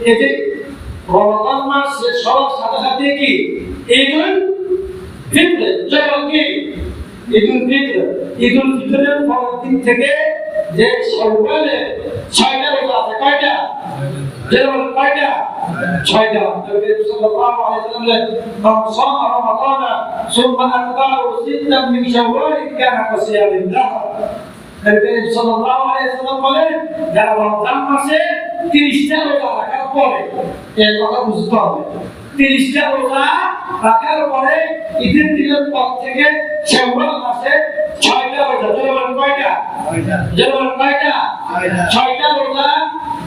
এই যে রমজান মাস শেষ হওয়ার সাথে সাথে কি ঈদুল ফিতর, যেমন কি ঈদুল ফিতর, ঈদুল ফিতরের পরের দিন থেকে যে শাওয়ালে 6টা রোজা আছে, কয়টা? যেমন কয়টা? 6টা। নবী সাল্লাল্লাহু আলাইহি ওয়াসাল্লাম মান সামা রমাদানা সুম্মা আতবা'ু সিত্তাম মিন শাওয়াল কানা কাসিয়ামিন দাহর। নবী সাল্লাল্লাহু আলাইহি ওয়াসাল্লাম বলেন, যারা রমজান মাসে 30টা রোজা রাখার পরে, এই কথা বুঝতে হবে, 30টা রোজা রাখার পরে ঈদের দিনের পর থেকে শাওয়াল মাসে 6টা রোজা, যেমন কয়টা? যেমন কয়টা? 6টা রোজা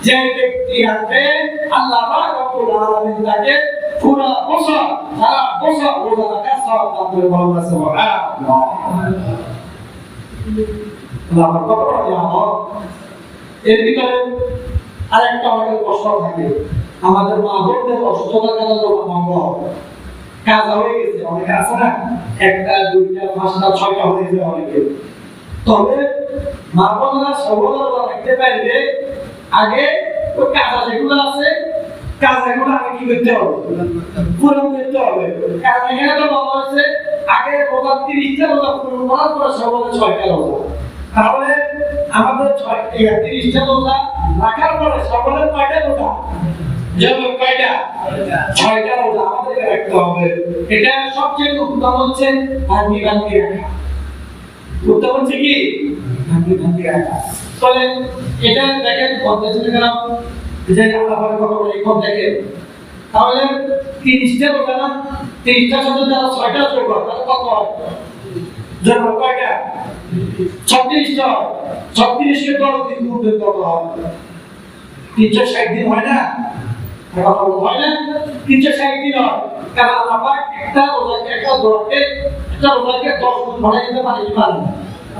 যে ব্যক্তি রাখবে, আল্লাহ পাক রব্বুল আলামিন তাকে পুরো বছর, সারা বছর রোজা রাখার সওয়াব দান করে। বলেন সুবহানাল্লাহ। আল্লাহর কত বড় নিয়ামত। এর ভিতরে আরেকটা আমাদের প্রশ্ন থাকে, আমাদের মা বোনদের অসুস্থতার কারণে বন্ধ হবে, কাজা হয়ে গেছে, অনেকে আছে না, 1টা 2টা 5টা 6টা হয়ে গেছে অনেকে। তবে মা বোনরা সবগুলো রাখতে পারবে, আগে ওই কাজা যেগুলো আছে, কাজাগুলো আগে কি করতে হবে? পূরণ করতে হবে। কারণ এখানে তো বলা হয়েছে আগে রোজা 30টা রোজা পূরণ করার পরে সবগুলো 6টা রোজা। তাহলে আমাদের 30টা রোজা রাখার পরে সবগুলো কয়টা রোজা? যেমন কয়টা? 6টা রোজা আমাদেরকে রাখতে হবে। এটা সবচেয়ে উত্তম হচ্ছে ভাঙ্গি ভাঙ্গি রাখা। উত্তম হচ্ছে কি? ভাঙ্গি ভাঙ্গি রাখা। তাহলে এটা দেখেন পদ্ধতি কেন যে আল্লাহ পাক কত বড় ইকম দেখেন। তাহলে 30টা রোজা না, 30টার সাথে যারা 6টা যোগ করে তাহলে কত হয়? যেমন কয়টা? 36টা। 36 কে 10 দিন গুণ কত হয়? 360 দিন হয় না? হয় না? 360 দিন হয়। কারণ আল্লাহ পাক একটা রোজাকে, একটা দোয়াকে, একটা রোজাকে 10 গুণ বাড়াই দিতে পারে কি পারে?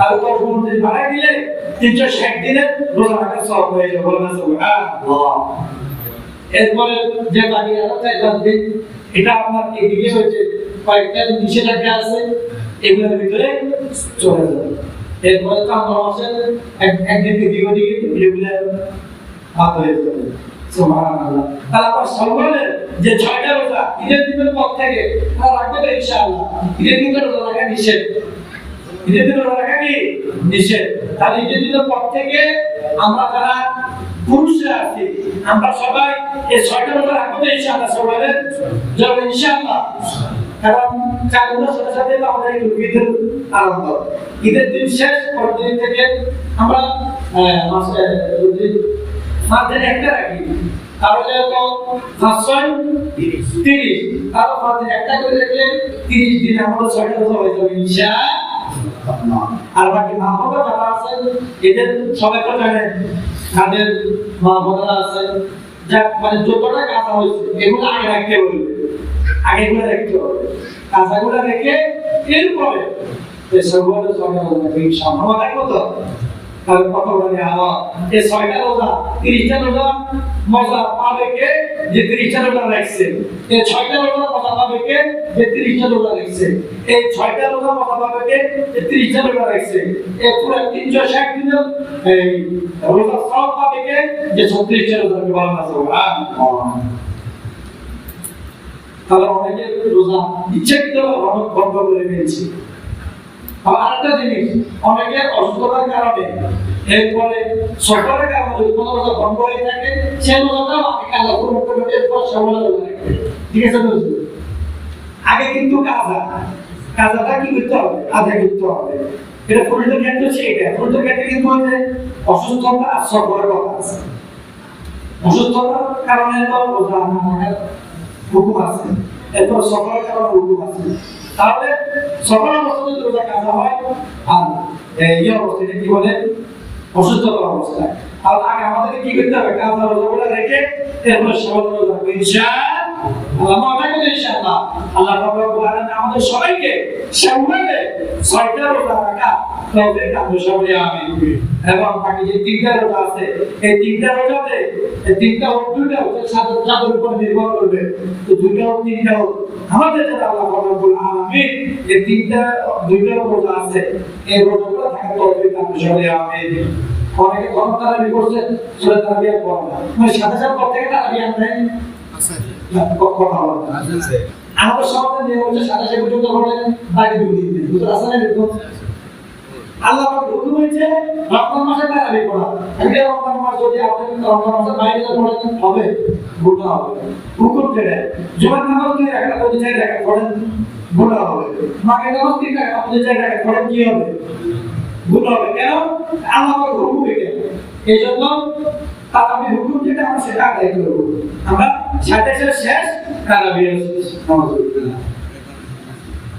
আর 10 গুণ যদি বাড়াই দিলে 360 দিনের রোজা রাখার সওয়াব হয়ে যাবে। বলেন সুবহানাল্লাহ। এরপরে যে বাকি আছে 4 দিন, এটা আপনার এদিকে হচ্ছে কয়েকটা নিষেধাজ্ঞা আছে, এগুলোর ভিতরে চলে যাবে। এরপরে তো আমরা মাসের একদিন এদিকে ওদিকে এগুলো হাত হয়ে যাবে। সুবহানাল্লাহ। তারপর সকালে যে 6টা রোজা ঈদের দিনের পর থেকে তারা রাখবে ইনশাআল্লাহ। ঈদের দিনের রোজা রাখা নিষেধ। ঈদের দিনের রোজা রাখা কি নিষেধ। তাহলে ঈদের দিনের পর থেকে আমরা যারা পুরুষরা আছি, আমরা সবাই এই 6টা রোজা রাখবো ইনশাআল্লাহ। সবাই যাবে ইনশাআল্লাহ। কারণ চাঁদের সাথে সাথে আমাদের ঈদের আরম্ভ। ঈদের দিন শেষ, পরের দিন থেকে আমরা মাসে মাঝে একটা রাখি, তাহলে তো 530, তারপর মাঝে একটা করে রাখলে 30 দিন আমাদের 6টা রোজা হয়ে যাবে ইনশাআল্লাহ। আর বাকি মা বোনরা যারা আছেন এদের সবাই তো জানেন, তাদের মা বোনরা আছে যা মানে যতটা কাজা হয়েছে এগুলো আগে রাখতে হবে, আগে এগুলো রাখতে হবে, কাজাগুলো রেখে এরপরে সবগুলো সবাই ইনশাআল্লাহ রাখবো তো। তাহলে কত বলে আমার এই 6টা রোজা, 30টা রোজা মজা পাবে কে? যে 30টা রোজা রাখছে। এই 6টা রোজা মজা পাবে কে? যে 30টা রোজা রাখছে। এই 6টা রোজা মজা পাবে কে? যে 30টা রোজা রাখছে। এই পুরো 360 দিনের এই রোজা সওয়াব পাবে কে? যে 36টা রোজা পালন আছে। তাহলে অনেকে রোজা ইচ্ছাকৃতভাবে বন্ধ করে ফেলছে। আরেকটা জিনিস, অনেকের অসুস্থতার কারণে এরপরে সরকারের কারণে যদি কোনো রোজা বন্ধ হয়ে থাকে, সেই রোজাটাও আগে কাজা পূরণ করবে, এরপর সবগুলো রোজা রাখবে। ঠিক আছে তো? আগে কিন্তু কাজাটা কি করতে হবে? আদায় করতে হবে। এটা পুরুষদের ক্ষেত্রে হচ্ছে এটা। পুরুষদের ক্ষেত্রে কিন্তু হচ্ছে অসুস্থতা আর সরকারের কথা আছে। অসুস্থতার কারণে তো রোজা রাখার হুকুম আছে, এরপর সরকারের কারণে হুকুম আছে। তাহলে সকাল অবস্থায় রোজা কাজা হয়, আর এই অবস্থায় কি বলে অসুস্থতার অবস্থায়। তাহলে আগে আমাদেরকে কি করতে হবে? কাজা রোজাগুলো রেখে এরপরে সকাল রোজা রাখবো ইনশাআল্লাহ। আল্লাহ রাব্বুল আলামিন আমাদের সবাইকে সামনে 6টা রোজা রাখা তৌফিক দান করুন, আমিন। এবং বাকি যে 3টা রোজা আছে, এই 3টা রোজাতে এই 3টা ও 2টা হচ্ছে সাদের উপর নির্ভর করবে। তো 2টা ও 3টা আমাদের যারা আল্লাহ রাব্বুল আলামিন এই 2টা রোজা আছে, এই রোজাগুলো থাকা তৌফিক দান করুন, আমিন। অনেকে গরম তারাবি করছে সূরা তারাবি পড়ে না মানে সাথে সাথে পড়তে গেলে তারাবি আনতে আছে কথা হবে আমাদের সমাজে নিয়ম হচ্ছে সাথে সাথে পর্যন্ত পড়ে বাকি 2 দিন বুঝতে আসলে দেখো আল্লাহ পাক হুকুম হয়েছে রমজান মাসে তারাবি পড়া এই রমজান মাস যদি আপনি রমজান মাসে বাইরে পড়েন হবে গুনাহ হবে হুকুম ছেড়ে জুমার নামাজ যদি একটা বলতে চাই একটা পড়েন গুনাহ হবে মাগরিব নামাজ যদি একটা বলতে চাই একটা পড়েন কি হবে গুনাহ হবে কেন আল্লাহ পাক হুকুম এটা এইজন্য তারাবি হুকুম যেটা আমরা সেটা আদায় করব আমরা সাথে সাথে শেষ তারাবি নামাজ পড়ব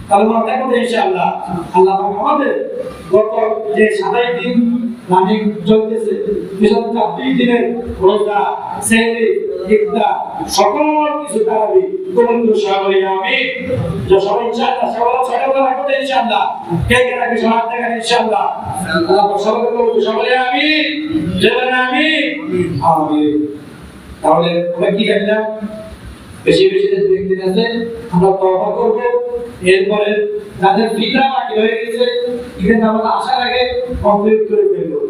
তাহলে মনে করতে ইনশাআল্লাহ আল্লাহ পাক আমাদের গত যে 27 দিন মানে চলতেছে বিগত 24 দিনের রোজা সেহরি ইফতার সকল কিছু তারাবি কবুল করে সবাই আমিন যে সবাই ইনশাআল্লাহ সবাই রাখতে ইনশাআল্লাহ কে কে রাখবে সবাই দেখেন ইনশাআল্লাহ আল্লাহ পাক সবাই কবুল করে সবাই আমিন জয় আমিন আমিন তাহলে আমরা কি জানলাম বেশি বেশি দিন আছে আমরা তওবা করব এরপরে যাদের ফিতরা বাকি হয়ে গেছে ঈদের নামাজ আসার আগে কমপ্লিট করে ফেলবো